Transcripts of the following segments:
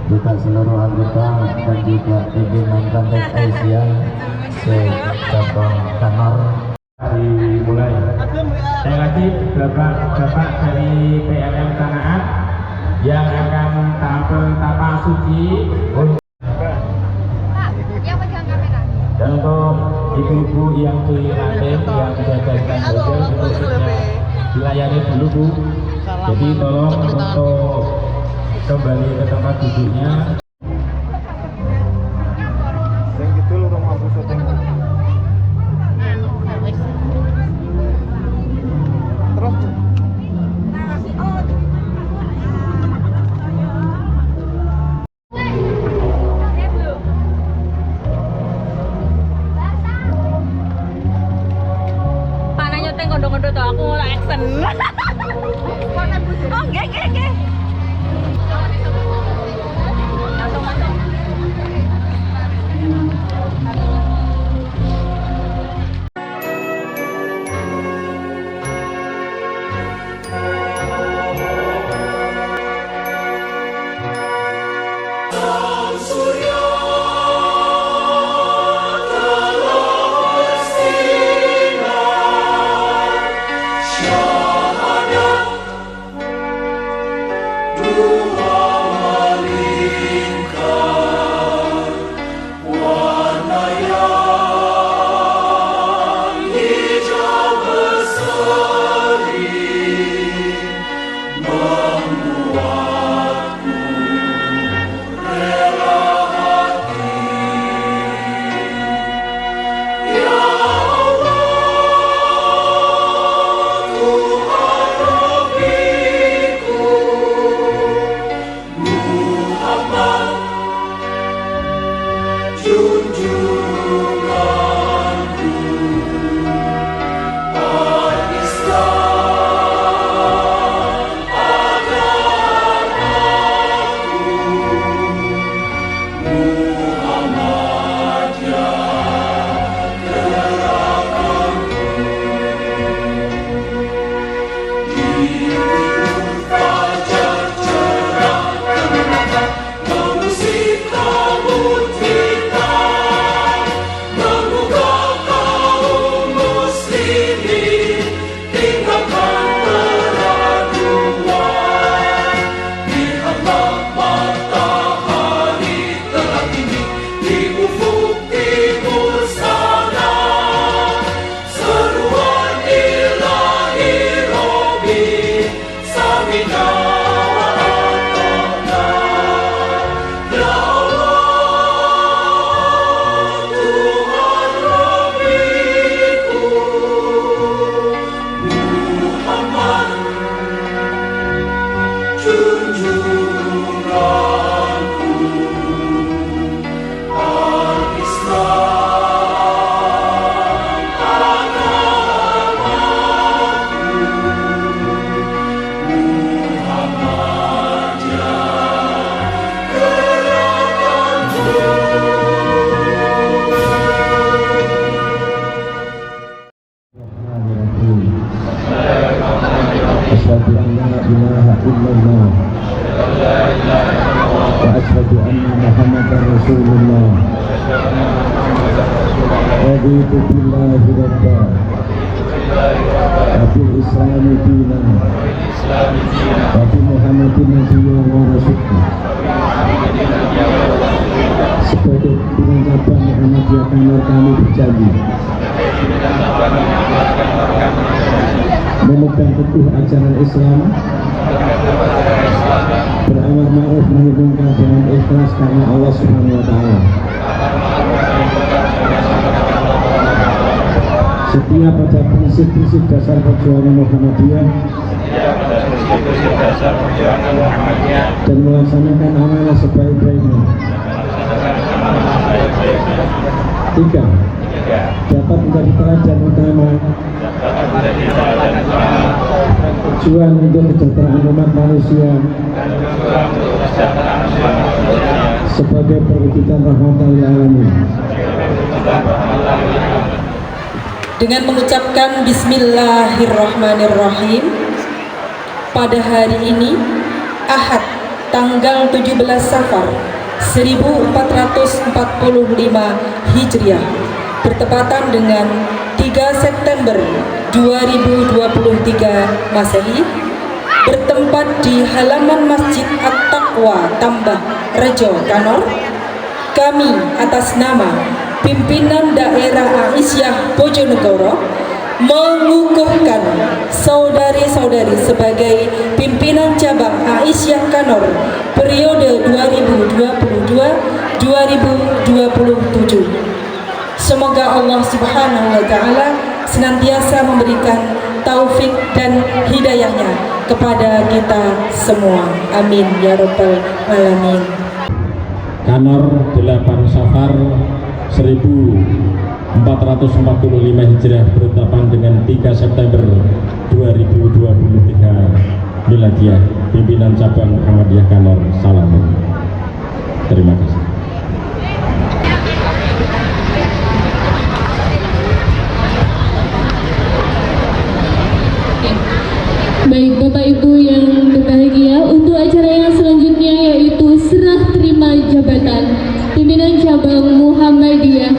juga seluruh anggota dan juga pimpinan rantai Asia se-cabang Kanor. Dimulai. Saya lagi bapak dari PLM Tanaan yang akan tampil tapa suci dan untuk ibu-ibu yang di lantai yang menjaga hotel untuk dilayani dulu Bu. Jadi tolong untuk kembali ke tempat duduknya. Pananya teng kondo-kondo tuh aku lah action. Oh, nggih. Asyhadu an la ilaha illallah wa asyhadu anna Muhammadar Rasulullah. Raditu billahi rabba wa bil islami dinan wa bi Muhammadin nabiyyan wa rasulullah. Sebagai pimpinan cabang Muhammadiyah Kanor, kami berjanji memegang teguh ajaran Islam, beramar ma'ruf nahi munkar dengan ikhlas karena Allah Subhanahu wa taala. Setia pada prinsip-prinsip dasar perjuangan Muhammadiyah dan melaksanakan amanah sebaik-baiknya. 3. Dapat menjadi teladan utama tujuan untuk kesejahteraan umat manusia sebagai perwujudan rahmatan lil alamin. Dengan mengucapkan Bismillahirrahmanirrahim, pada hari ini Ahad tanggal 17 Safar 1445 Hijriah bertepatan dengan 3 September 2023 Masehi, bertempat di halaman Masjid At-Taqwa Tambah Rejo Kanor, kami atas nama pimpinan daerah Aisyah Bojonegoro mengukuhkan saudari-saudari sebagai pimpinan cabang Aisyah Kanor periode 2022-2027. Semoga Allah Subhanahu wa taala senantiasa memberikan taufik dan hidayahnya kepada kita semua. Amin ya rabbal alamin. Kanor 8 Safar 1445 Hijriah bertepatan dengan 3 September 2023 Miladiyah. Pimpinan cabang Muhammadiyah Kanor, salam. Terima kasih. Baik Bapak Ibu yang berbahagia, untuk acara yang selanjutnya yaitu serah terima jabatan pimpinan cabang Muhammadiyah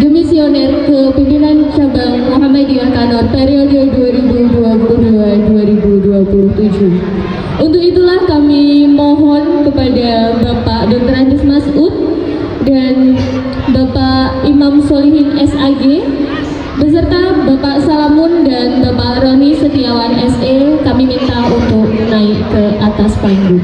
demisioner ke pimpinan cabang Muhammadiyah Kanor periode 2022-2027. Untuk itulah kami mohon kepada Bapak Dr. Andes Masud dan Bapak Imam Solihin SAG beserta Bapak Salamun dan Bapak Roni Setiawan SE, kami minta untuk naik ke atas panggung.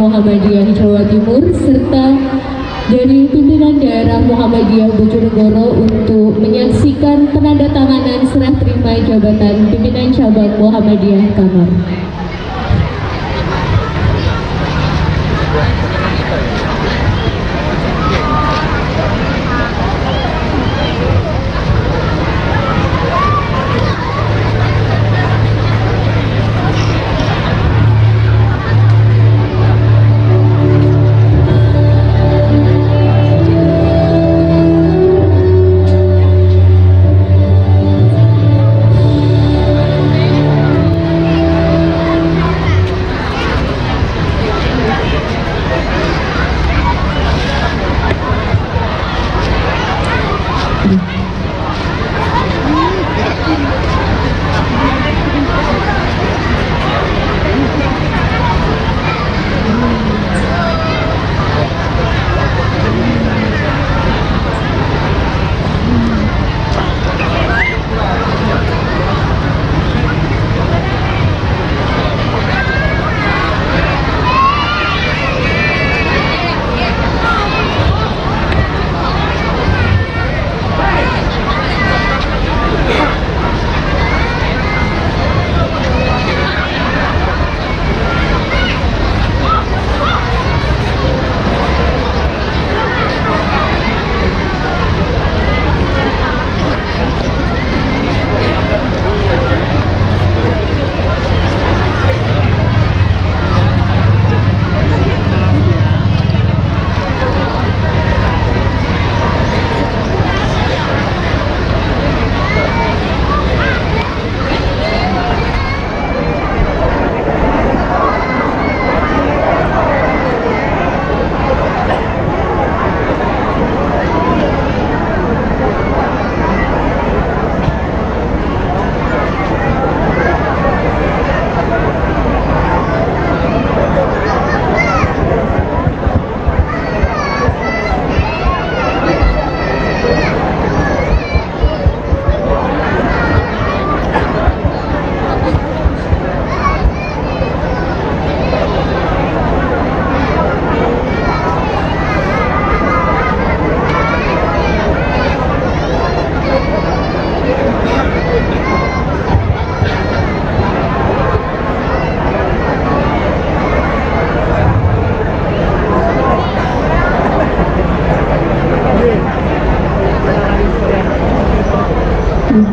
Muhammadiyah Jawa Timur serta dari pimpinan daerah Muhammadiyah Bojonegoro untuk menyaksikan penandatanganan serah terima jabatan pimpinan cabang Muhammadiyah Kamar.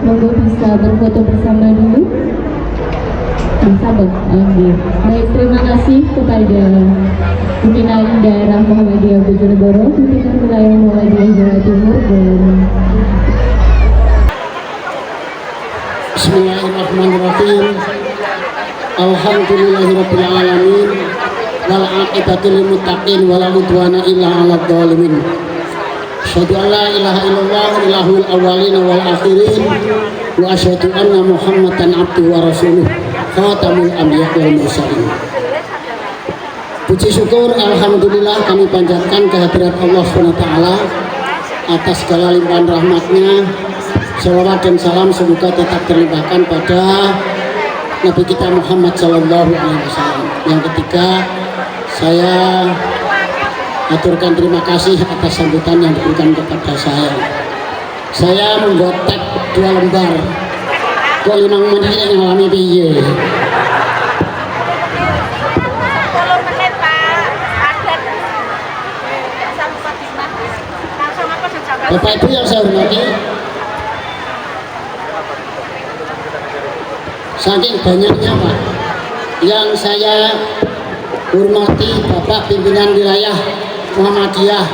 Monggo bisa berfoto bersama dulu. Sabar. Baik, terima kasih kepada pimpinan daerah Muhammadiyah Bojonegoro, pimpinan wilayah Muhammadiyah Jawa Timur dan Bismillahirrahmanirrahim. Alhamdulillahirabbil alamin. Wal aqibatu lil muttaqin wala udwana illa 'alal zalimin. Asyhadu an la ilaha illallah ilahul awwalin wal akhirin wa asyhadu anna Muhammadan abduhu wa rasuluh khatamul anbiya wal mursalin. Puji syukur alhamdulillah kami panjatkan kehadirat Allah SWT atas segala limpahan rahmatnya. Salawat dan salam semoga tetap terlimpahkan pada Nabi kita Muhammad Sallallahu Alaihi Wasallam. Yang ketiga, saya aturkan terima kasih atas sambutan yang diberikan kepada saya. Saya membuat tag 2 lembar. Kok 5 menit yang ngalami piye? Bapak Ibu yang saya hormati, saking banyaknya Pak yang saya hormati Bapak pimpinan wilayah Muhammadiyah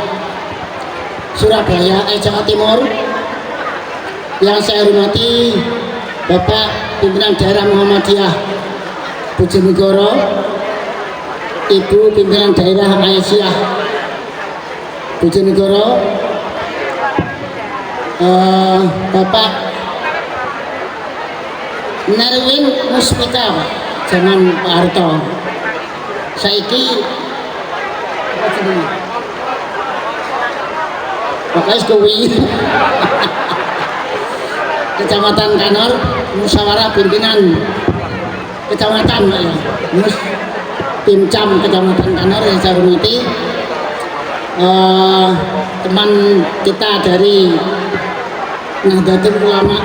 Surabaya Jawa Timur, yang saya hormati Bapak pimpinan daerah Muhammadiyah Bojonegoro, Ibu pimpinan daerah Aisyah Bojonegoro, Bapak Nerwin Muspika Pak, zaman Pak Harto. Saiki apa jenenge? Pokoknya kuwi. Kecamatan Kanor, musyawarah pimpinan kecamatan Pak ya. tim Cam Kecamatan Kanor yang saya hormati, teman kita dari Nahdlatul Ulama,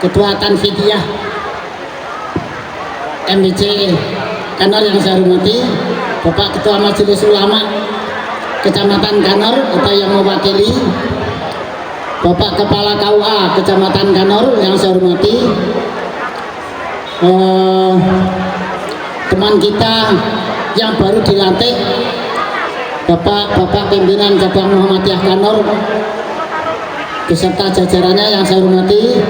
Ketua Tanfidiyah MBC Kanor yang saya hormati, Bapak Ketua Majelis Ulama Kecamatan Kanor atau yang mewakili, Bapak Kepala KUA Kecamatan Kanor yang saya hormati, teman kita yang baru dilantik, Bapak pimpinan cabang Muhammadiyah Kanor beserta jajarannya yang saya hormati.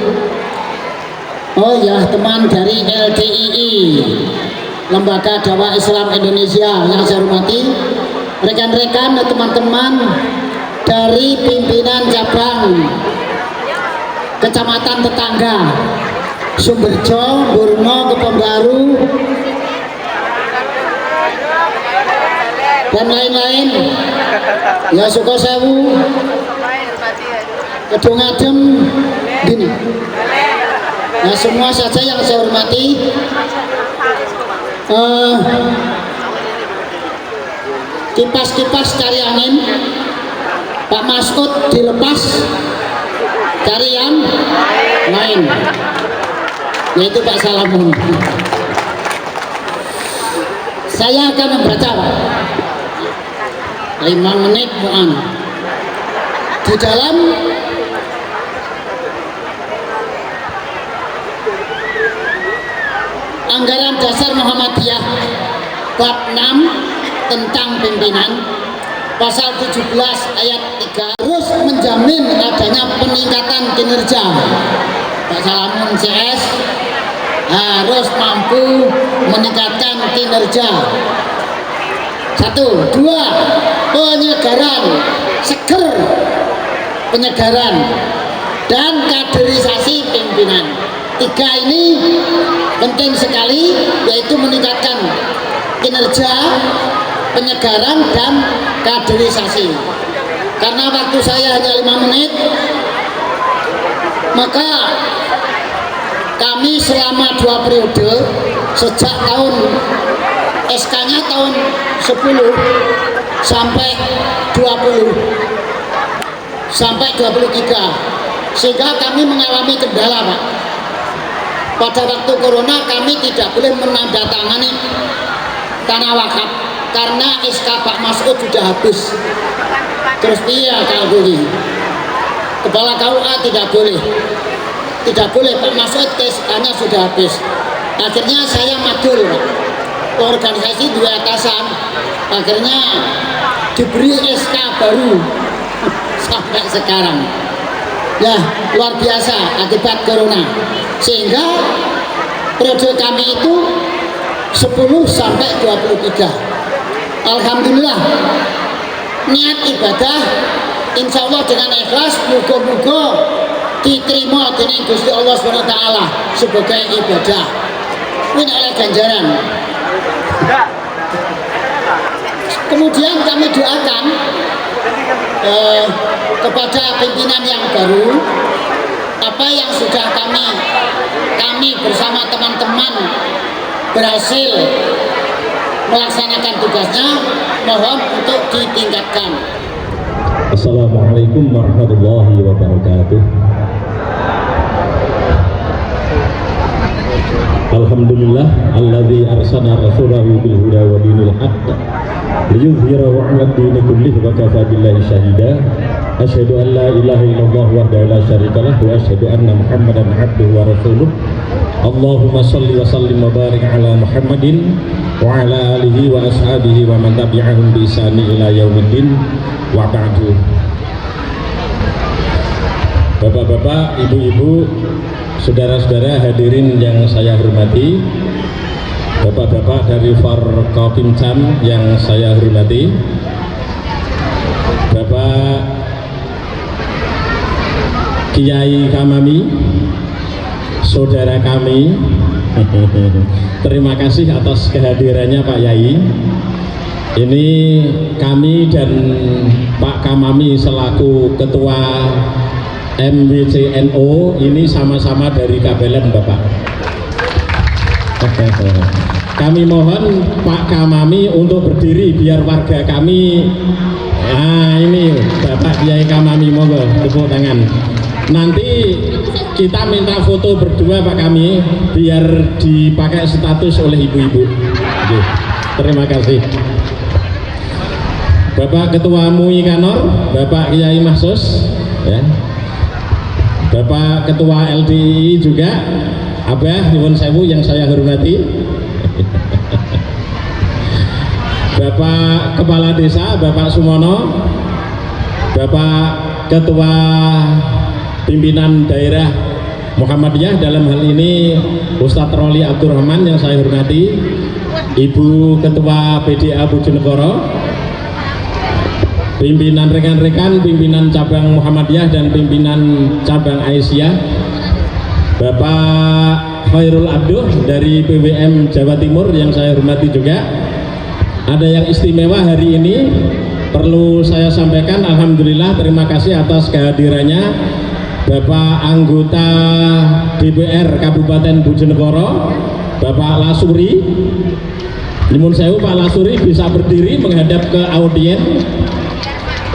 Oh ya, teman dari LDII, Lembaga Dakwah Islam Indonesia yang saya hormati, rekan-rekan dan teman-teman dari pimpinan cabang kecamatan tetangga Sumberjo, Burno, Kepembaru dan lain-lain, ya Sukosewu, Kedungadem, gini. Nah, semua saja yang saya hormati, kipas-kipas cari angin, Pak Masud dilepas, cari yang lain, yaitu Pak Salamun. Saya akan membaca, Pak, 5 menit mu'an di dalam Anggaran Dasar Muhammadiyah bab 6 tentang pimpinan, pasal 17 ayat 3 harus menjamin adanya peningkatan kinerja. Pak Salamun CS harus mampu meningkatkan kinerja. 1, 2, penyegaran, seger penyegaran dan kaderisasi pimpinan. 3 ini penting sekali, yaitu meningkatkan kinerja, penyegaran dan kaderisasi. Karena waktu saya hanya 5 menit, maka kami selama 2 periode sejak tahun SK-nya tahun 10 sampai 20 sampai 23, sehingga kami mengalami kendala, Pak. Pada waktu corona kami tidak boleh menandatangani tanah wakaf karena SK Pak Masud sudah habis. Terus iya kalau ini Kepala KUA tidak boleh Pak Masud, SK-nya sudah habis. Akhirnya saya madul, organisasi 2 atasan, akhirnya diberi SK baru sampai sekarang. Ya, luar biasa akibat corona, sehingga periode kami itu 10 sampai 23. Alhamdulillah, niat ibadah insya Allah dengan ikhlas, muga-muga diterima dening Gusti Allah SWT sebagai ibadah. Ini oleh ganjaran. Kemudian kami doakan kepada pimpinan yang baru, apa yang sudah kami bersama teman-teman berhasil melaksanakan tugasnya, mohon untuk ditingkatkan. Assalamualaikum warahmatullahi wabarakatuh. Alhamdulillah alladzi arsala rasulahu bil huda wa dinil haqq liyudhhirahu 'ala ad-dini kullih wa kafa billahi shahida. Asyhadu an la ilaha illallah wahdahu la syarikalah wa asyhadu anna Muhammadan 'abduhu wa rasuluh. Allahumma shalli wa sallim wa barik ala Muhammadin wa ala alihi wa ashabihi wa man tabi'ahum bi ihsani ila yaumiddin wa ba'du. Bapak-bapak, ibu-ibu, saudara-saudara hadirin yang saya hormati, bapak-bapak dari Forkopimcam yang saya hormati, Bapak Kiai Kamami, saudara kami, terima kasih atas kehadirannya Pak Yai. Ini kami dan Pak Kamami selaku Ketua MWCNO ini sama-sama dari Kabelen, Bapak. Kami mohon Pak Kamami untuk berdiri biar warga kami. Nah ini Bapak Kiai Kamami, monggo tepuk tangan. Nanti kita minta foto berdua Pak Kami biar dipakai status oleh ibu-ibu. Oke, terima kasih. Bapak Ketua MUI Kanor, Bapak Kiai Mahsus, ya. Bapak Ketua LDI juga, Abah Nyuwun Sewu yang saya hormati. Bapak Kepala Desa, Bapak Sumono, Bapak Ketua Pimpinan Daerah Muhammadiyah, dalam hal ini Ustadz Roli Abdurrahman yang saya hormati, Ibu Ketua PDA Bojonegoro, pimpinan rekan-rekan, pimpinan cabang Muhammadiyah dan pimpinan cabang Aisyah, Bapak Khairul Abduh dari PWM Jawa Timur yang saya hormati juga. Ada yang istimewa hari ini perlu saya sampaikan, alhamdulillah terima kasih atas kehadirannya Bapak anggota DPR Kabupaten Bojonegoro, Bapak Lasuri. Nyuwun sewu Pak Lasuri bisa berdiri menghadap ke audien.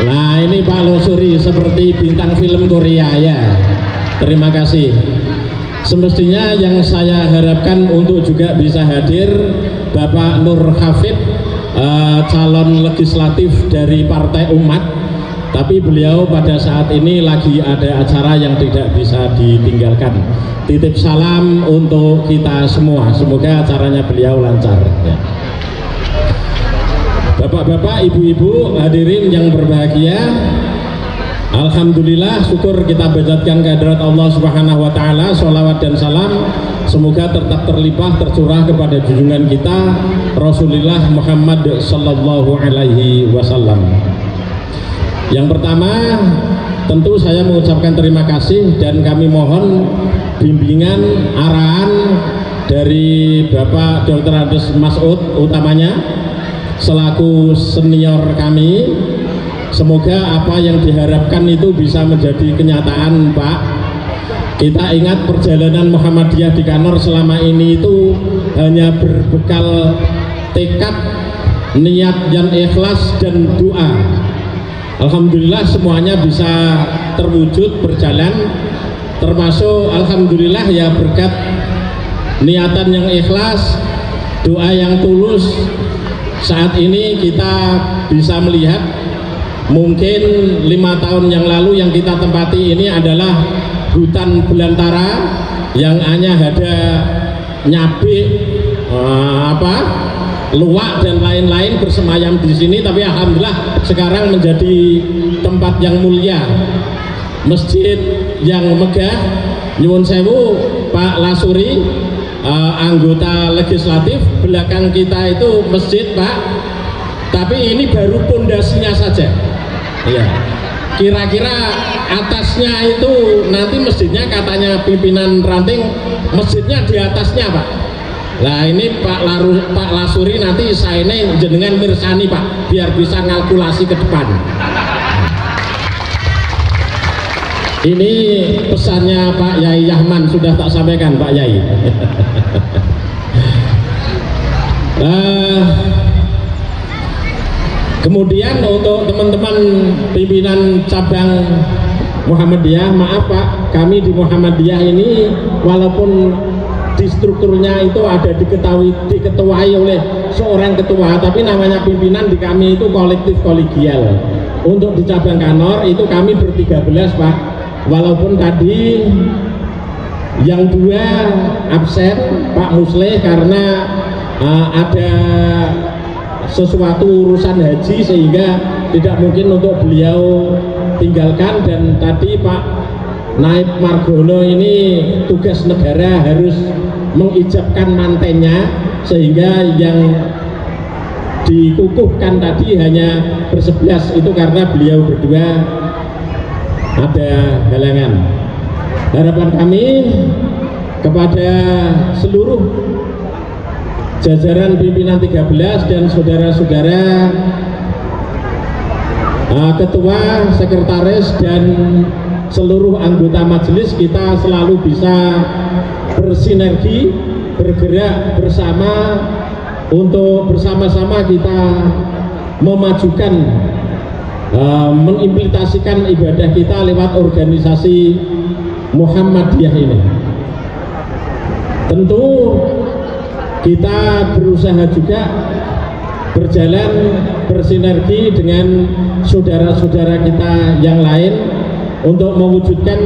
Nah ini Pak Lasuri seperti bintang film Korea ya. Terima kasih. Semestinya yang saya harapkan untuk juga bisa hadir Bapak Nur Hafid, calon legislatif dari Partai Umat, tapi beliau pada saat ini lagi ada acara yang tidak bisa ditinggalkan. Titip salam untuk kita semua, semoga acaranya beliau lancar ya. Bapak-bapak, ibu-ibu, hadirin yang berbahagia, alhamdulillah, syukur kita panjatkan kehadirat Allah Subhanahu wa taala, sholawat dan salam semoga tetap terlimpah tercurah kepada junjungan kita Rasulullah Muhammad sallallahu alaihi wasallam. Yang pertama, tentu saya mengucapkan terima kasih dan kami mohon bimbingan, arahan dari Bapak Dr. Andes Mas'ud utamanya selaku senior kami. Semoga apa yang diharapkan itu bisa menjadi kenyataan, Pak. Kita ingat perjalanan Muhammadiyah di Kanor selama ini itu hanya berbekal tekad, niat yang ikhlas dan doa. Alhamdulillah semuanya bisa terwujud berjalan, termasuk alhamdulillah ya berkat niatan yang ikhlas, doa yang tulus. Saat ini kita bisa melihat mungkin 5 tahun yang lalu yang kita tempati ini adalah hutan belantara yang hanya ada nyabe, luwak dan lain-lain bersemayam di sini, tapi alhamdulillah sekarang menjadi tempat yang mulia, masjid yang megah. Nyuwun sewu Pak Lasuri, anggota legislatif, belakang kita itu masjid Pak, tapi ini baru pondasinya saja ya. Kira-kira atasnya itu nanti masjidnya katanya pimpinan ranting, masjidnya di atasnya Pak. Nah ini Pak Lasuri nanti saya ini jenengan mirsani Pak, biar bisa kalkulasi ke depan. Ini pesannya Pak Yai Yahman sudah tak sampaikan Pak Yai. Kemudian untuk teman-teman pimpinan cabang Muhammadiyah, maaf Pak, kami di Muhammadiyah ini walaupun di strukturnya itu ada diketuai oleh seorang ketua, tapi namanya pimpinan di kami itu kolektif kolegial. Untuk di cabang Kanor itu kami ber-13 Pak, walaupun tadi yang 2 absen Pak Musleh karena ada sesuatu urusan haji sehingga tidak mungkin untuk beliau tinggalkan, dan tadi Pak Naib Margono ini tugas negara harus mengijabkan mantennya sehingga yang dikukuhkan tadi hanya ber-11 itu karena beliau berdua ada halangan. Harapan kami kepada seluruh jajaran pimpinan 13 dan saudara-saudara ketua, sekretaris dan seluruh anggota majelis, kita selalu bisa bersinergi bergerak bersama untuk bersama-sama kita memajukan, mengimplementasikan ibadah kita lewat organisasi Muhammadiyah ini. Tentu kita berusaha juga berjalan bersinergi dengan saudara-saudara kita yang lain untuk mewujudkan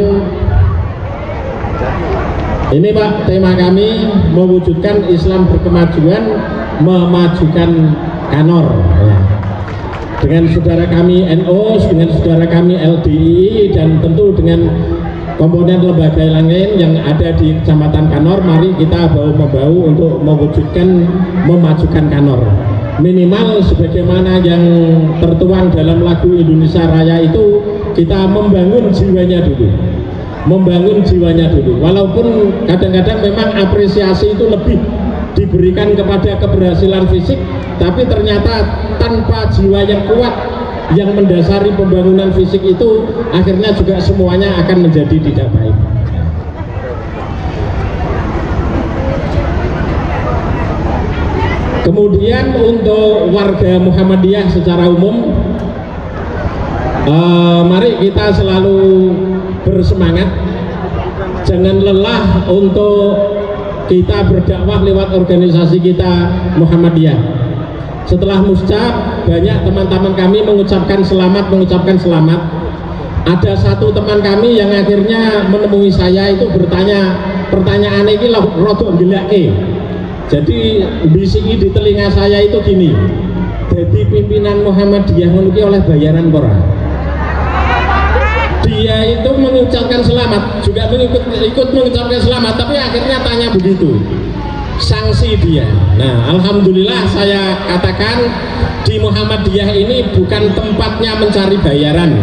ini Pak, tema kami mewujudkan Islam berkemajuan, memajukan Kanor ya. Dengan saudara kami NO, dengan saudara kami LDI, dan tentu dengan komponen lembaga lain yang ada di Kecamatan Kanor. Mari kita bahu-membahu untuk mewujudkan memajukan Kanor. Minimal sebagaimana yang tertuang dalam lagu Indonesia Raya itu, kita membangun jiwanya dulu. Membangun jiwanya dulu. Walaupun kadang-kadang memang apresiasi itu lebih diberikan kepada keberhasilan fisik, tapi ternyata tanpa jiwa yang kuat yang mendasari pembangunan fisik itu, akhirnya juga semuanya akan menjadi tidak baik. Kemudian untuk warga Muhammadiyah secara umum, mari kita selalu bersemangat, jangan lelah untuk kita berdakwah lewat organisasi kita Muhammadiyah. Setelah muscap, banyak teman-teman kami mengucapkan selamat. Ada satu teman kami yang akhirnya menemui saya itu bertanya, pertanyaan ini rodok gelake. Jadi bisiki di telinga saya itu gini, jadi pimpinan Muhammadiyah menuki oleh bayaran pora. Dia itu mengucapkan selamat, juga ikut mengucapkan selamat, tapi akhirnya tanya begitu, sanksi dia. Nah, alhamdulillah saya katakan di Muhammadiyah ini bukan tempatnya mencari bayaran.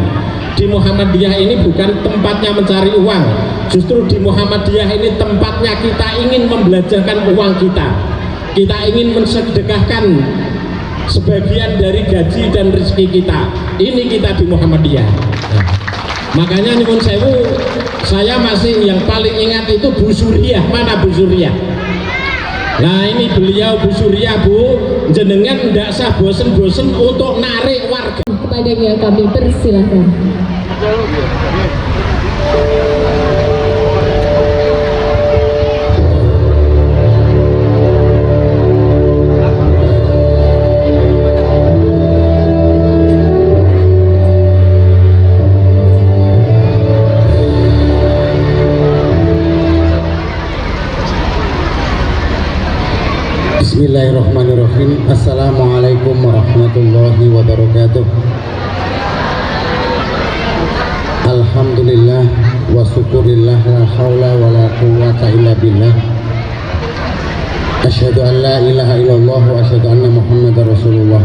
Di Muhammadiyah ini bukan tempatnya mencari uang. Justru di Muhammadiyah ini tempatnya kita ingin membelanjakan uang kita. Kita ingin mensedekahkan sebagian dari gaji dan rezeki kita. Ini kita di Muhammadiyah. Nah, makanya nyuwun sewu, saya masih yang paling ingat itu Bu Suriah. Mana Bu Suriah? Nah, ini beliau Bu Suriah, Bu, jenengan tidak usah bosen-bosen untuk narik warga. Kepadanya kami persilahkan. Bismillahirrahmanirrahim. Assalamualaikum warahmatullahi wabarakatuh. Alhamdulillah wa syukurillah, la haula wa la quwwata illa billah. Asyhadu an la ilaha illallah wa asyhadu anna Muhammadar Rasulullah.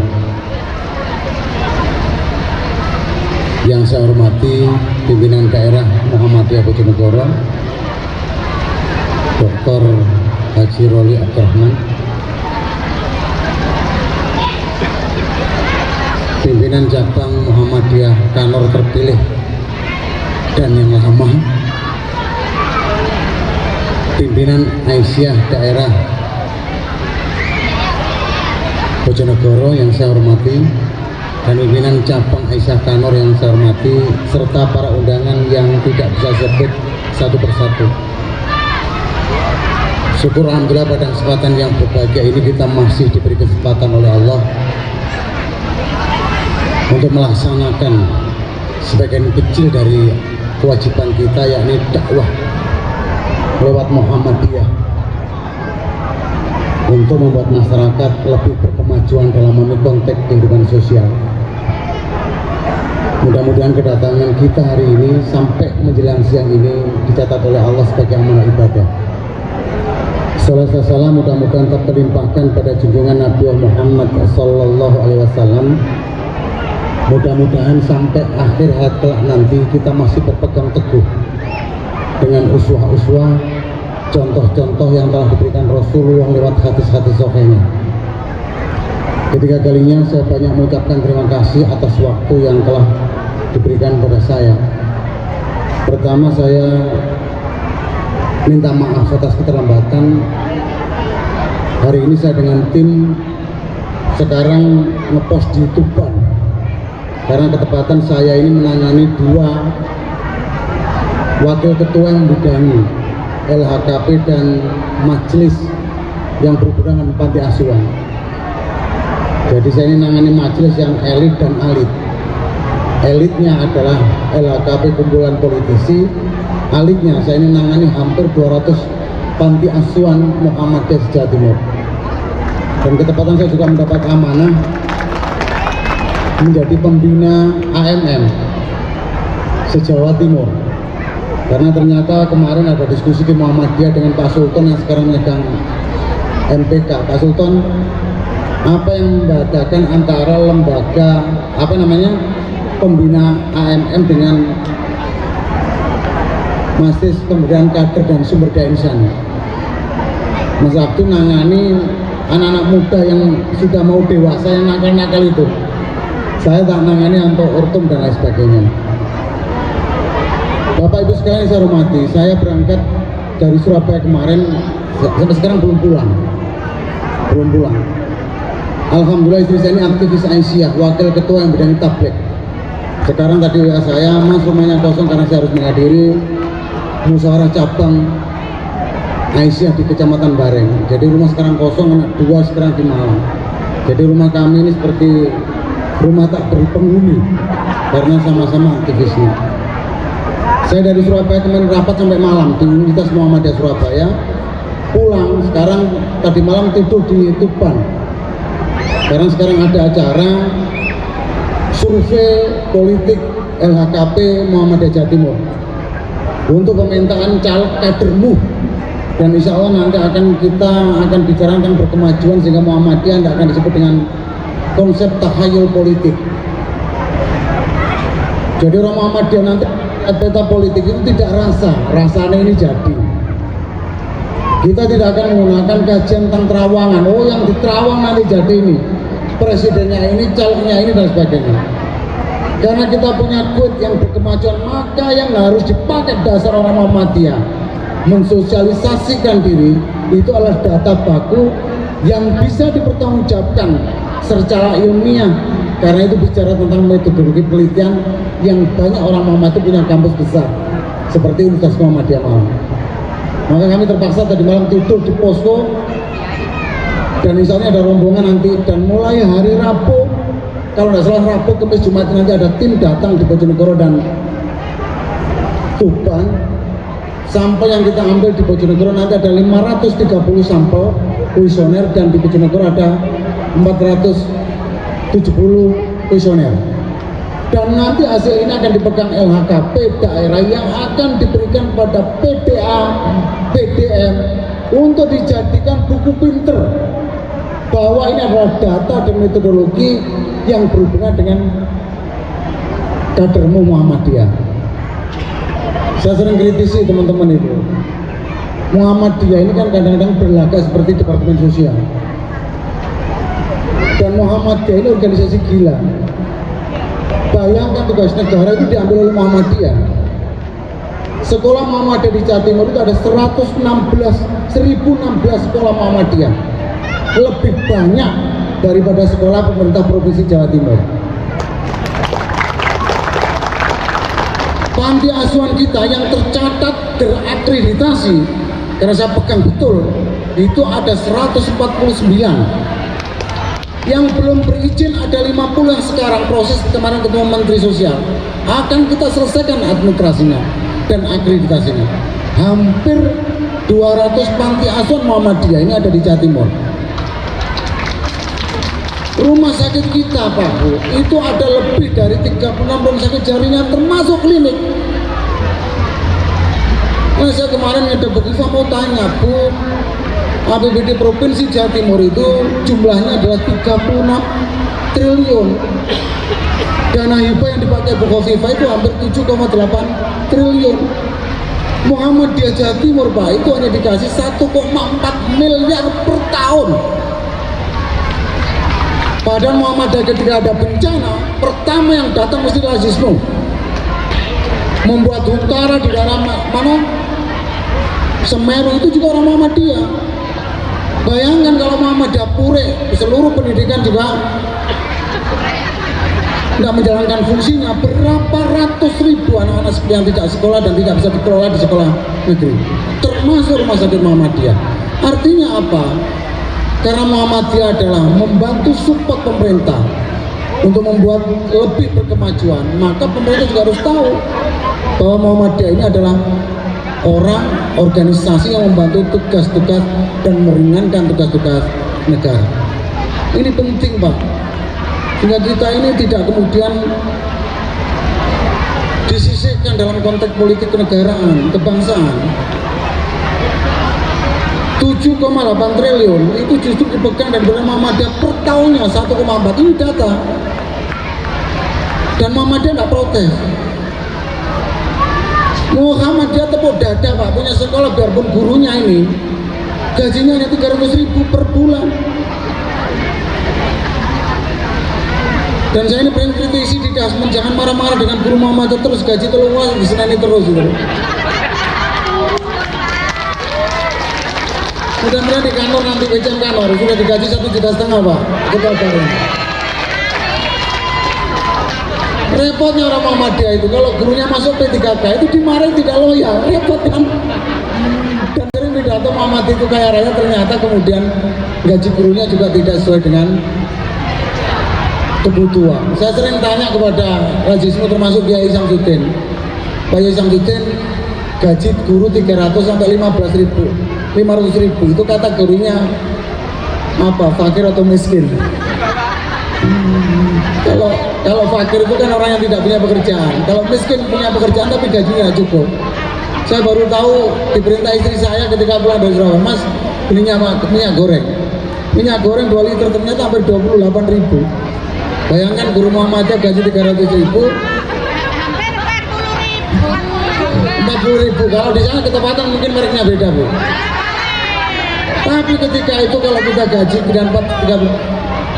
Yang saya hormati pimpinan daerah Muhammadiyah Bojonegoro, Dr. Haji Roli Abdurrahman, pimpinan cabang Muhammadiyah Kanor terpilih dan yang lama, pimpinan Aisyah daerah Bojonegoro yang saya hormati, dan pimpinan cabang Aisyah Kanor yang saya hormati, serta para undangan yang tidak bisa sebut satu persatu. Syukur alhamdulillah pada kesempatan yang berbahagia ini kita masih diberi kesempatan oleh Allah untuk melaksanakan sebagian kecil dari kewajiban kita, yakni dakwah lewat Muhammadiyah untuk membuat masyarakat lebih berkemajuan dalam konteks kehidupan sosial. Mudah-mudahan kedatangan kita hari ini sampai menjelang siang ini dicatat oleh Allah sebagai amanah ibadah. Salawat salam mudah-mudahan terlimpahkan pada junjungan Nabi Muhammad sallallahu alaihi wasallam. Mudah-mudahan sampai akhir hayat kelak nanti kita masih berpegang teguh dengan uswah-uswah, contoh-contoh yang telah diberikan Rasulullah lewat hadis-hadis sahihnya. Ketiga kalinya saya banyak mengucapkan terima kasih atas waktu yang telah diberikan pada saya. Pertama, saya minta maaf atas keterlambatan Hari ini saya dengan tim sekarang ngepost di Tuban karena ketepatan saya ini menangani 2 wakil ketua yang bidangi LHKP dan majelis yang berhubungan dengan panti asuhan. Jadi saya ini menangani majelis yang elit dan alit. Elitnya adalah LHKP kumpulan politisi, alitnya saya ini menangani hampir 200 panti asuhan Muhammadiyah Jawa Timur. Dan ketepatan saya juga mendapat amanah menjadi pembina AMM se-Jawa Timur. Karena ternyata kemarin ada diskusi di Muhammadiyah dengan Pak Sultan yang sekarang memegang MPK. Pak Sultan, apa yang membedakan antara lembaga pembina AMM dengan Majelis Pemberdayaan Kader dan Sumber Daya Insan? Mas Abdul nangani anak-anak muda yang sudah mau dewasa, yang nakal-nakal itu. Saya tak nangani untuk ortum dan lain sebagainya. Bapak Ibu sekalian saya hormati, saya berangkat dari Surabaya kemarin, sampai sekarang belum pulang. Alhamdulillah istri saya ini aktivis Aisyah, wakil ketua yang bidang tablik. Sekarang tadi WA saya, Mas rumahnya kosong karena saya harus menghadiri musyawarah cabang Aisyah di Kecamatan Bareng. Jadi rumah sekarang kosong, anak 2 sekarang di Malang. Jadi rumah kami ini seperti rumah tak berpenghuni karena sama-sama aktivisnya. Saya dari Surabaya kemarin rapat sampai malam di Universitas Muhammadiyah Surabaya. Pulang sekarang tadi malam tidur di Tuban. Karena sekarang ada acara survei politik LHKP Muhammadiyah Jawa Timur untuk pemintaan caleg kadermu. Dan insya Allah nanti kita akan bicarakan berkemajuan sehingga Muhammadiyah tidak akan disebut dengan konsep tahayul politik. Jadi orang Muhammadiyah nanti peta politik itu tidak rasanya ini jadi. Kita tidak akan menggunakan kajian tentang terawangan. Oh yang di Terawang nanti jadi ini, presidennya ini, calegnya ini dan sebagainya. Karena kita punya quote yang berkemajuan, maka yang harus dipakai dasar orang Muhammadiyah mensosialisasikan diri itu adalah data baku yang bisa dipertanggungjawabkan secara ilmiah. Karena itu bicara tentang metodologi penelitian yang banyak orang Muhammadiyah punya kampus besar seperti Universitas Muhammadiyah Malang. Maka kami terpaksa tadi malam tidur di posko dan misalnya ada rombongan nanti, dan mulai hari Rabu, kalau nggak salah Rabu, Kamis, Jumat nanti ada tim datang di Bojonegoro dan Tuban. Sampel yang kita ambil di Bojonegoro nanti ada 530 sampel kuesioner dan di Bojonegoro ada 470 kuesioner. Dan nanti hasil ini akan dipegang LHKP daerah yang akan diberikan pada PDA, PDM untuk dijadikan buku pinter bahwa ini adalah data dan metodologi yang berhubungan dengan kadermu Muhammadiyah. Saya sering kritisi teman-teman itu, Muhammadiyah ini kan kadang-kadang berlagak seperti Departemen Sosial, dan Muhammadiyah ini organisasi gila. Bayangkan tugas negara itu diambil oleh Muhammadiyah. Sekolah Muhammadiyah di Jawa Timur itu ada 1016 sekolah Muhammadiyah, lebih banyak daripada sekolah pemerintah Provinsi Jawa Timur. Panti asuhan kita yang tercatat terakreditasi, karena saya pegang betul, itu ada 149. Yang belum berizin ada 50 yang sekarang proses kemarin ketemu Menteri Sosial. Akan kita selesaikan administrasinya dan akreditasinya. Hampir 200 panti asuhan Muhammadiyah ini ada di Jawa Timur. Rumah sakit kita Pak Bu, itu ada lebih dari 36 rumah sakit jaringan termasuk klinik. Nah saya kemarin ada begitu mau tanya Bu, APBD Provinsi Jawa Timur itu jumlahnya adalah 36 triliun. Dana hibah yang dipakai Bu Khofifah itu hampir 7,8 triliun. Muhammadiyah Jawa Timur Pak itu hanya dikasih 1,4 miliar per tahun. Padahal Muhammadiyah ketika ada bencana, pertama yang datang mesti Lazisnu membuat huntara di daerah mana? Semeru itu juga orang Muhammadiyah. Bayangkan kalau Muhammadiyah pure, seluruh pendidikan juga nggak menjalankan fungsinya, berapa ratus ribu anak-anak yang tidak sekolah dan tidak bisa dikelola di sekolah negeri, termasuk rumah sakit Muhammadiyah. Artinya apa? Karena Muhammadiyah adalah membantu support pemerintah untuk membuat lebih berkemajuan, maka pemerintah juga harus tahu bahwa Muhammadiyah ini adalah organisasi yang membantu tugas-tugas dan meringankan tugas-tugas negara. Ini penting, Pak, sehingga kita ini tidak kemudian disisihkan dalam konteks politik kenegaraan, kebangsaan. 7,8 triliun itu justru dipegang dan oleh Muhammadiyah per tahunnya 1,4, ini data, dan Muhammadiyah tidak protes. Muhammadiyah tepuk dada, Pak, punya sekolah biarpun gurunya ini gajinya hanya 300.000 per bulan. Dan saya ini pengen kritisi di Dasmen, jangan marah-marah dengan guru Muhammadiyah terus, gaji terluas disenani terus gitu. Mudah-mudahan di kantor nanti WCM kantor sudah digaji 1,5 juta, Pak. Kita bareng. Repotnya orang Muhammadiyah itu kalau gurunya masuk P3K itu dimarahin, tidak loyal, repot kan. Dan sering pidato Muhammadiyah itu kaya raya, ternyata kemudian gaji gurunya juga tidak sesuai dengan kebutuhan. Saya sering tanya kepada Rajismu termasuk Kiai Samsudin, Pak Kiai Samsudin, gaji guru 300 sampai 500.000 itu kategorinya apa, fakir atau miskin? Kalau fakir itu kan orang yang tidak punya pekerjaan, kalau miskin punya pekerjaan tapi gajinya cukup. Saya baru tahu diperintah istri saya ketika pulang dari Surabaya, Mas, beli minyak goreng 2 liter ternyata sampai 28.000. Bayangkan guru Muhammadiyah gaji 300.000, 40.000. Kalau di sana ketepatan mungkin mereknya beda, Bu. Tapi ketika itu kalau kita gaji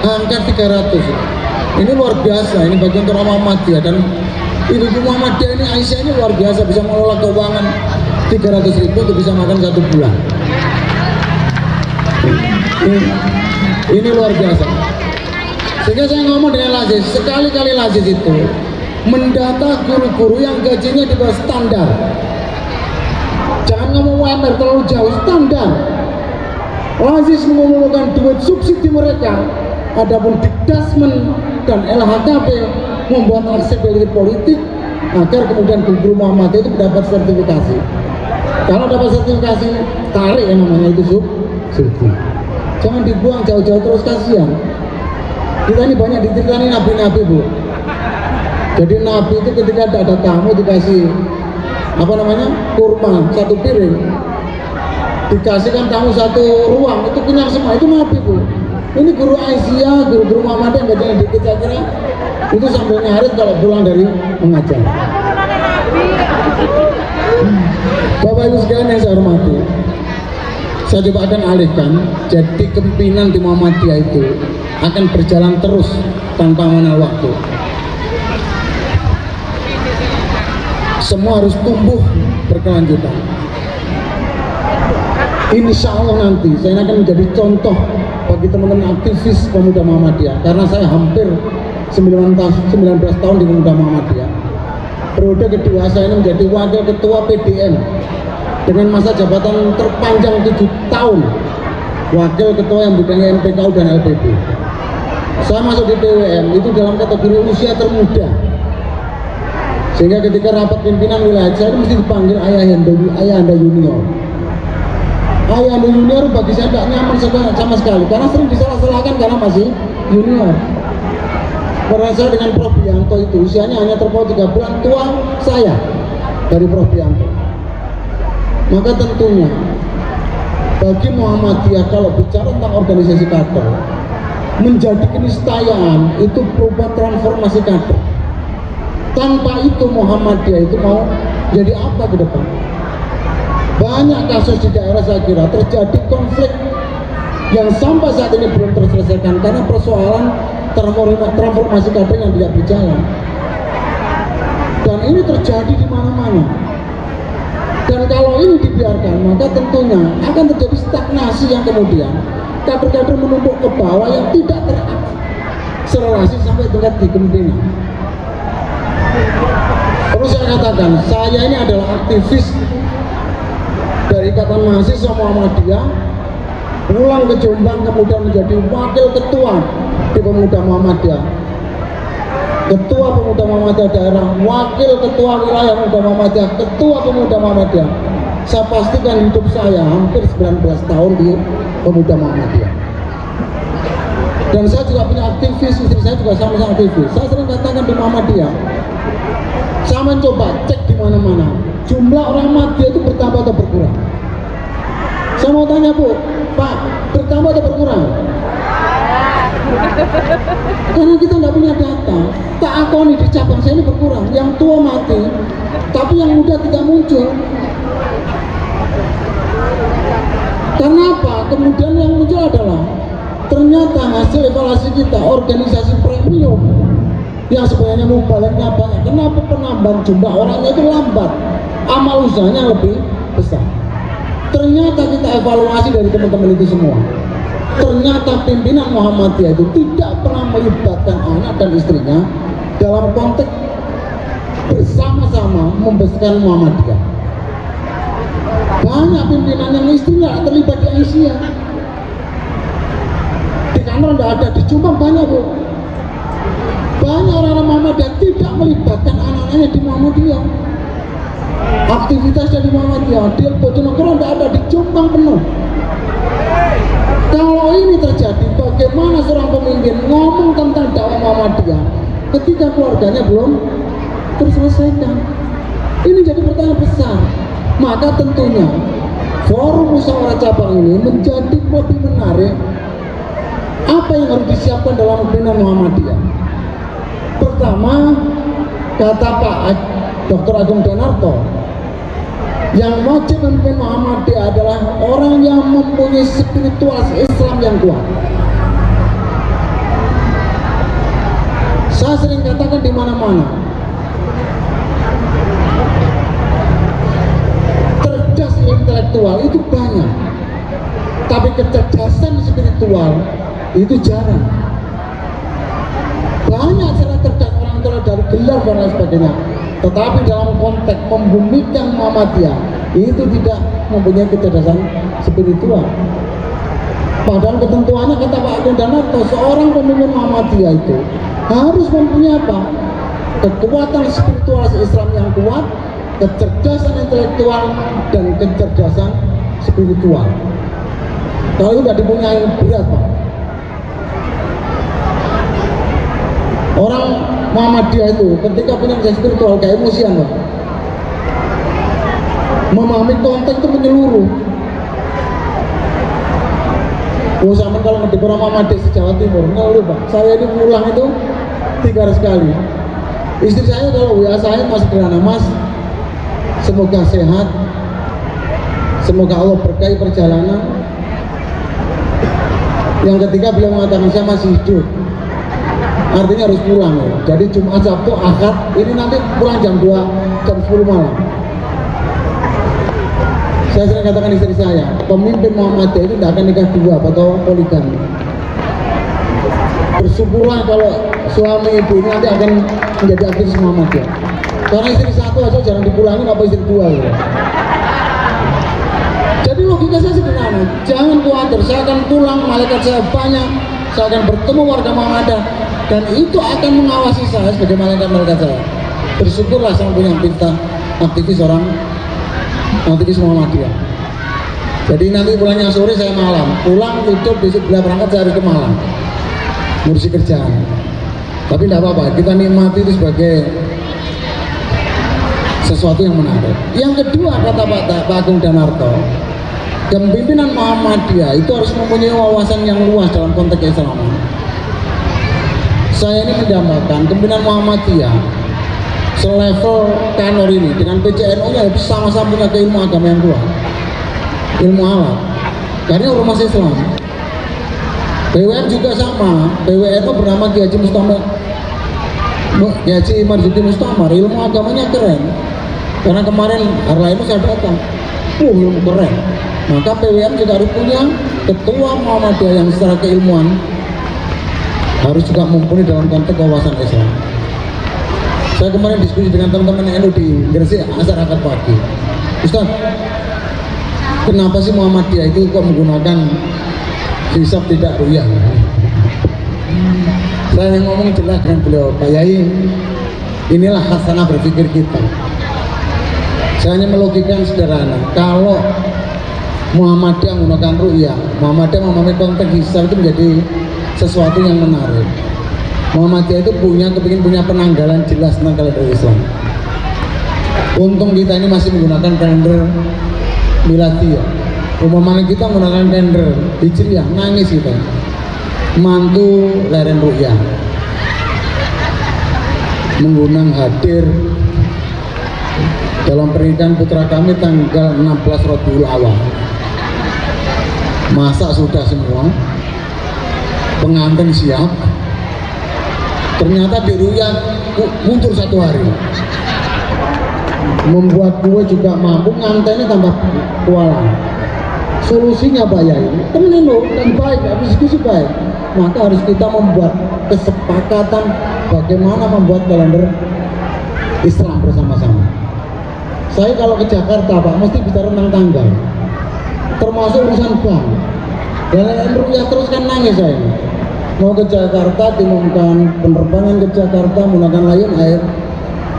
angka 300, ini luar biasa. Ini bagian untuk Muhammadiyah, dan ibu Muhammadiyah ini, Aisyah ini luar biasa, bisa mengelola keuangan 300.000 untuk bisa makan 1 bulan. Ini luar biasa. Sehingga saya ngomong dengan Lazis, sekali-kali Lazis itu mendata guru-guru yang gajinya di bawah standar. Jangan ngomong UMR terlalu jauh, standar. Lazis mengumumkan duit subsidi mereka. Adapun Dikdasmen dan LHKP membuat aksesibilitas politik agar kemudian guru Muhammadiyah itu mendapat sertifikasi. Kalau dapat sertifikasi, tarik yang namanya itu subsidi. Jangan dibuang jauh-jauh terus, kasihan. Kita ini banyak diceritani nabi-nabi, Bu. Jadi nabi itu ketika ada tamu dikasih kurma 1 piring, dikasihkan tamu 1 ruang, itu kenyang semua, itu nabi, Bu. Ini guru Aisyah, guru-guru Muhammadiyah yang gajinya dikit, saya kira itu sambil nyaris kalau pulang dari mengajar. Bapak Ibu sekalian yang saya hormati, saya coba akan alihkan. Jadi kepemimpinan di Muhammadiyah itu akan berjalan terus tanpa mengenal waktu. Semua harus tumbuh berkelanjutan. Insya Allah nanti saya akan menjadi contoh bagi teman-teman aktivis pemuda Muhammadiyah, karena saya hampir 19 tahun di pemuda Muhammadiyah. Periode kedua saya ini menjadi wakil ketua PDM dengan masa jabatan terpanjang 7 tahun, wakil ketua yang bidangnya MPKU dan LPB. Saya masuk di PWM itu dalam kategori usia termuda, sehingga ketika rapat pimpinan wilayah saya mesti dipanggil ayah anda junior. Ayah anda junior bagi saya tidak nyaman sama sekali, karena sering disalah-salahkan karena masih junior. Karena saya dengan Prof. Bianto itu usianya hanya terpaut 3 bulan tua saya dari Prof. Bianto. Maka tentunya bagi Muhammadiyah kalau bicara tentang organisasi kader, menjadi keniscayaan itu berupa transformasi kader. Tanpa itu Muhammadiyah itu mau jadi apa ke depan? Banyak kasus di daerah saya kira terjadi konflik yang sampai saat ini belum terselesaikan karena persoalan transformasi kader yang tidak berjalan. Dan ini terjadi di mana-mana. Dan kalau ini dibiarkan, maka tentunya akan terjadi stagnasi yang kemudian kader-kader menumpuk ke bawah yang tidak terakselerasi sampai tingkat di kepemimpinan. Perlu saya katakan, saya ini adalah aktivis dari Ikatan Mahasiswa Muhammadiyah, pulang ke Jombang kemudian menjadi wakil ketua di Pemuda Muhammadiyah, ketua Pemuda Muhammadiyah daerah, wakil ketua wilayah Pemuda Muhammadiyah, ketua Pemuda Muhammadiyah. Saya pastikan hidup saya hampir 19 tahun di Pemuda Muhammadiyah. Dan saya juga punya aktivis, istri saya juga sama-sama aktivis. Saya sering katakan di Muhammadiyah, saya mencoba cek di mana-mana, jumlah orang Muhammadiyah itu bertambah atau berkurang. Saya mau tanya Bu, Pak, bertambah atau berkurang? Karena kita nggak punya data. Tak akoni di cabang saya ini berkurang. Yang tua mati, tapi yang muda tidak muncul. Karena apa? Kemudian yang muncul adalah ternyata hasil evaluasi kita organisasi premium yang sebenarnya mubaliknya banyak. Kenapa penambahan jumlah orangnya itu lambat? Amal usahanya lebih besar. Ternyata kita evaluasi dari teman-teman itu semua. Ternyata pimpinan Muhammadiyah itu tidak pernah melibatkan anak dan istrinya dalam konteks bersama-sama membesarkan Muhammadiyah. Banyak pimpinan yang istrinya terlibat di Asia. Di kantor tidak ada, di Jombang banyak Bu. Banyak orang-orang Muhammadiyah tidak melibatkan anak-anaknya di Muhammadiyah. Aktivitas dari Muhammadiyah di Bojonegoro tidak ada, di Jombang penuh. Kalau ini terjadi, bagaimana seorang pemimpin ngomong tentang dakwah Muhammadiyah ketika keluarganya belum terselesaikan? Ini jadi pertanyaan besar. Maka tentunya forum musyawarah cabang ini menjadi lebih menarik. Apa yang harus disiapkan dalam pimpinan Muhammadiyah? Pertama, kata Pak Dr. Agung Danarto, yang wajib memimpin Muhammadiyah adalah orang yang mempunyai spiritual Islam yang kuat. Saya sering katakan di mana-mana, cerdas intelektual itu banyak, tapi kecerdasan spiritual itu jarang. Banyak cara cerdas orang tua dari gelar dan lain sebagainya, tetapi dalam konteks membumikan Muhammadiyah itu tidak mempunyai kecerdasan spiritual. Padahal ketentuannya kata Pak Agung Danarto, seorang pemimpin Muhammadiyah itu harus mempunyai apa? Kekuatan spiritual Islam yang kuat, kecerdasan intelektual, dan kecerdasan spiritual. Kalau itu tidak dipunyai, berat Pak. Orang Muhammadiyah itu ketika punya kecerdasan spiritual kayak emosian Pak. Memahami konteks itu menyeluruh. Sama kalau ngedip orang Muhammadiyah di Jawa Timur, ngeluh Pak. Saya ini pulang itu 3 hari sekali. Istri saya kalau WA saya masih sederhana, Mas, semoga sehat, semoga Allah berkahi perjalanan. Yang ketiga beliau mengatakan saya masih hidup, artinya harus pulang ya. Jadi Jumat, Sabtu, Ahad, ini nanti pulang jam 2, jam 10 malam. Saya sering katakan istri saya, pemimpin Muhammadiyah itu tidak akan nikah 2 atau poligami. Bersyukurlah kalau suami ibu ini nanti akan menjadi aktivis Muhammadiyah. Karena istri 1 aja jarang dipulangin, apa istri 2 ya. Jadi logika saya sederhana, jangan khawatir, saya akan pulang, malaikat saya banyak, saya akan bertemu warga Muhammadiyah, dan itu akan mengawasi saya sebagai malaikat-malaikat saya. Bersyukurlah saya punya pinta aktivis aktivis Muhammadiyah. Jadi nanti pulangnya sore, saya malam pulang, tidur, besok bila berangkat saya harus ke Malang ngurusi kerjaan. Tapi tidak apa-apa, kita nikmati itu sebagai sesuatu yang menarik. Yang kedua, kata Pak Agung Danarto, kepemimpinan Muhammadiyah itu harus mempunyai wawasan yang luas dalam konteks keislaman. Saya ini mendambakan kepemimpinan Muhammadiyah selevel kanor ini dengan PCNO-nya sama-sama punya keilmuan agama yang kuat, ilmu alat, karena ormas Islam. BWN juga sama, BWNO bernama Kiai Haji Marzuki Mustamar, ilmu agamanya keren. Karena kemarin hari itu saya datang, ilmu keren. Maka PWM juga harus punya ketua Muhammadiyah yang secara keilmuan harus juga mumpuni dalam konteks wawasan Islam. Saya kemarin diskusi dengan teman-teman NU di Gresik asar akad pagi. Ustaz, kenapa sih Muhammadiyah itu kok menggunakan hisab tidak ruyah? Saya ngomong jelas dengan beliau, Pak Yai, inilah khasanah berpikir kita. Saya hanya melogikan sederhana, kalau Muhammadiyah menggunakan ru'yah, Muhammadiyah memahami konteks hisab itu menjadi sesuatu yang menarik. Muhammadiyah itu kepingin punya penanggalan jelas tentang kalender Islam. Untung kita ini masih menggunakan kalender miladiyah. Umpamanya kita menggunakan kalender hijriyah, nangis kita. Mantu leren ru'yah, mengundang hadir dalam pernikahan putra kami tanggal 16 Rabiul Awal. Masak sudah semua, pengantin siap, ternyata di ru'yah mundur 1 hari. Membuat kue juga mampu, ngantennya tambah kualan. Solusinya Pak Yai, temenin lo, dan baik, diskusi baik. Maka harus kita membuat kesepakatan bagaimana membuat kalender Islam bersama-sama. Saya kalau ke Jakarta Pak, mesti bicara tentang tanggal, termasuk urusan bank. Dan rupiah terus kan nangis saya. Mau ke Jakarta, diumumkan penerbangan ke Jakarta menggunakan Lion Air,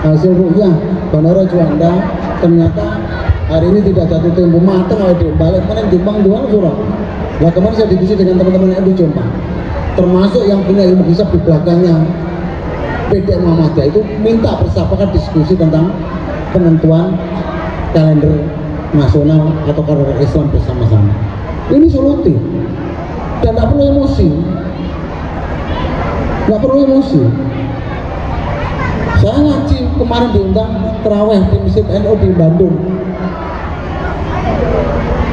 hasil rupiah Bandara Juanda, ternyata hari ini tidak jatuh tempo mateng, kalau balik mana Jombang dua surat. Nah kemarin saya diskusi dengan teman-teman yang di Jombang, termasuk yang punya ilmu hisab di belakangnya PD Muhammadiyah itu minta bersepakat diskusi tentang penentuan kalender nasional atau kalender Islam bersama-sama. Ini solutif dan tidak perlu emosi, nggak perlu emosi. Saya ngaji kemarin diundang terawih di Masjid NU di Bandung.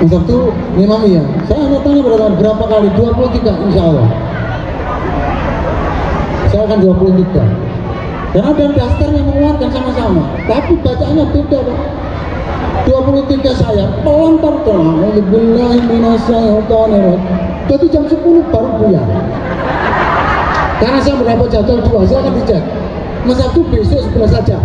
Sabtu ngimami ya. Saya hanya tanya berapa kali? 23 insya Allah. Saya akan 23. Karena ada dasar yang menguatkan sama-sama. Tapi bacaannya beda Pak. 23 saya pelantar terang. Jadi jam 10 baru buyar. Karena saya mendapat jadwal 2, saya akan dicek. Mas Sabtu besok 11 saja.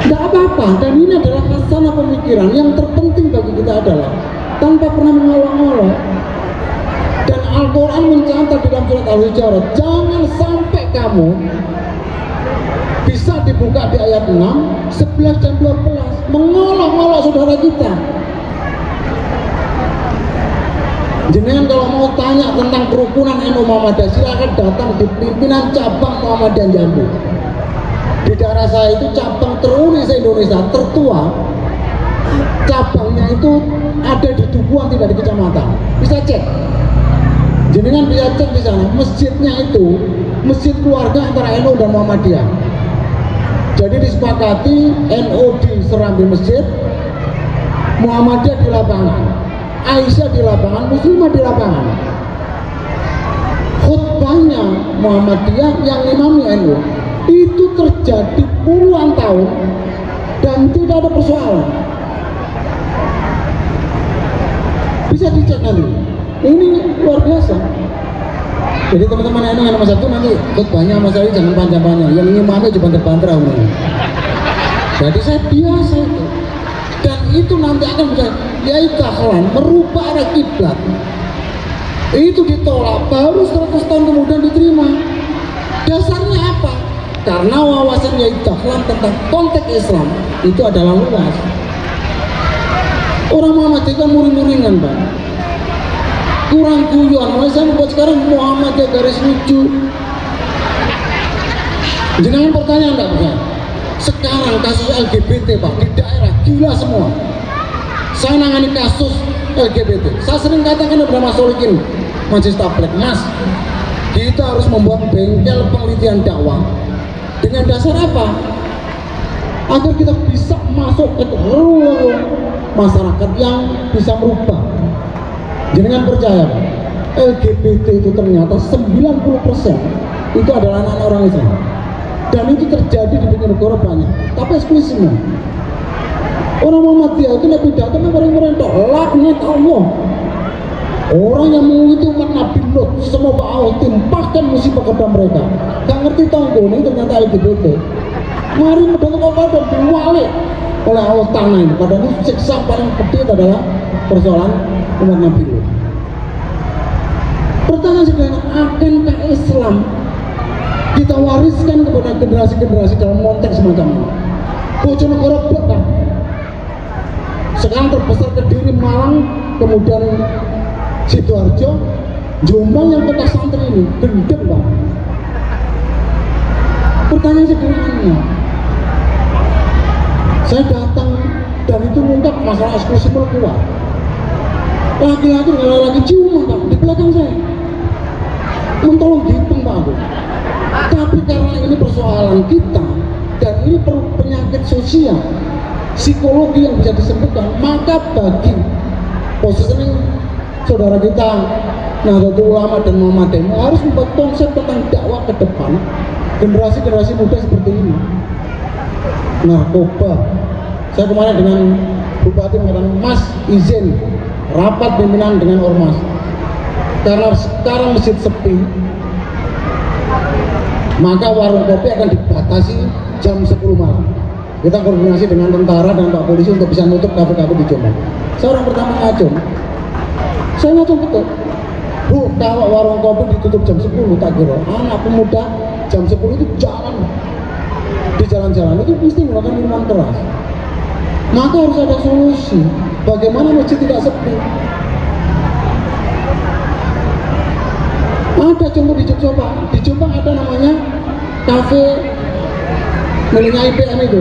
Tidak apa-apa, dan ini adalah khasanah pemikiran yang terpenting bagi kita adalah tanpa pernah mengolok-olok. Dan Al-Quran mencatat di dalam surat Al-Hujurat, jangan sampai kamu bisa dibuka di ayat 6, 11 dan 12 mengolok-olok saudara kita. Jenengan kalau mau tanya tentang kerukunan NU Muhammadiyah, silakan datang di pimpinan cabang Muhammadiyah Jambi. Di daerah saya itu cabang teruni se-Indonesia, tertua. Cabangnya itu ada di Dukuhan, tidak di kecamatan. Bisa cek. Jenengan bisa cek di sana. Masjidnya itu masjid keluarga antara NU dan Muhammadiyah. Jadi disepakati NU di serambi masjid, Muhammadiyah di lapangan, Aisyah di lapangan, Muslimah di lapangan. Khutbahnya Muhammadiyah yang imami NU itu terjadi puluhan tahun dan tidak ada persoalan. Bisa dicek nanti. Ini luar biasa. Jadi teman-teman NU yang nomor 1 nanti khutbahnya Mas Ali jangan panjang-panjang. Yang imamnya cuma terbantra. Jadi saya biasa itu. Dan itu nanti akan bisa Yai Dahlan merubah arah kiblat. Itu ditolak baru 100 tahun kemudian diterima. Dasarnya apa? Karena wawasan Yai Dahlan tentang konteks Islam itu adalah luas. Orang Muhammadiyah kan muring-muringan Pak, kurang guyon. Mulai saya membuat sekarang Muhammadiyah garis lucu. Jenengan pertanyaan enggak Pak? Sekarang kasus LGBT Pak di daerah gila semua. Saya nangani kasus LGBT. Saya sering katakan kepada Mas Solikin Majelis Tabligh, Mas, kita harus membuat bengkel penelitian dakwah. Dengan dasar apa? Agar kita bisa masuk ke ruang masyarakat yang bisa merubah. Jangan percaya, LGBT itu ternyata 90% itu adalah anak-anak orang Islam. dan itu terjadi di Bojonegoro banyak, tapi eksklusif. Orang Muhammadiyah itu nabi datang orang-orang itu laknat Allah. Orang yang mengikuti umat Nabi Lut, semoga Allah timpahkan musibah kepada mereka. Gak ngerti tanggung ini ternyata LGBT. Mari mendatang Allah dan diwalik oleh Allah tanah ini. Padahal itu siksa paling gede adalah persoalan umat Nabi Lut. Pertanyaan sederhana, akankah Islam kita wariskan kepada generasi-generasi dalam konteks semacam ini? Bojonegoro bukan. Sekarang terbesar Kediri, Malang, kemudian Sidoarjo, Jombang yang kota santri ini, gendeng Pak. Pertanyaan sederhana, saya datang dan itu mengungkap masalah eksklusif keluar. Laki-laki dengan laki ciuman Pak, di belakang saya. Mentolong gipeng Pak aku. Tapi karena ini persoalan kita dan ini penyakit sosial, psikologi yang bisa disembuhkan, maka bagi positioning saudara kita Nahdlatul Ulama dan Muhammadiyah harus membuat konsep tentang dakwah ke depan generasi-generasi muda seperti ini. Narkoba, saya kemarin dengan Bupati mengatakan, Mas izin rapat pimpinan dengan Ormas karena sekarang masjid sepi, maka warung kopi akan dibatasi jam 10 malam. Kita koordinasi dengan tentara dan Pak Polisi untuk bisa nutup kafe-kafe di Jombang. Saya orang pertama ngacung. Saya ngacung betul. Bu, kalau warung kopi ditutup jam 10, tak kira anak pemuda jam 10 itu jalan di jalan-jalan itu mesti melakukan minuman keras. Maka harus ada solusi. Bagaimana masjid tidak sepi? Ada contoh di Jogja, di Jombang ada namanya kafe miliknya IPM itu.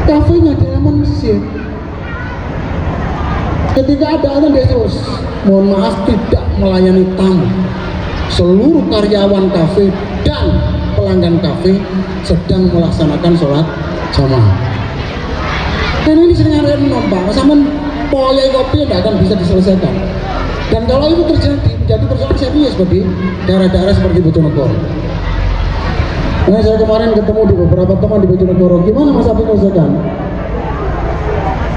Kafenya di halaman masjid. Ketika ada azan Yesus, mohon maaf tidak melayani tamu. Seluruh karyawan kafe dan pelanggan kafe sedang melaksanakan sholat jamaah. Karena ini sering ada nombang, sama pola kopi tidak akan bisa diselesaikan. Dan kalau itu terjadi, menjadi persoalan serius bagi daerah-daerah seperti Bojonegoro. Nah, saya kemarin ketemu di beberapa teman di Bojonegoro, gimana Mas Afi menyelesaikan?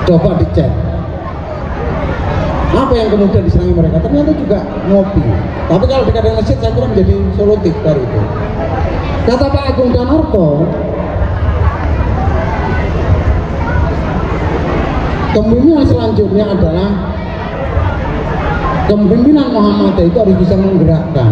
Coba dicek. Apa yang kemudian disenangi mereka? Ternyata juga ngopi. Tapi kalau dikatakan masjid, saya kira menjadi solutif dari itu. Kata Pak Agung Danarto, kemungkinan selanjutnya adalah kepemimpinan Muhammadiyah itu harus bisa menggerakkan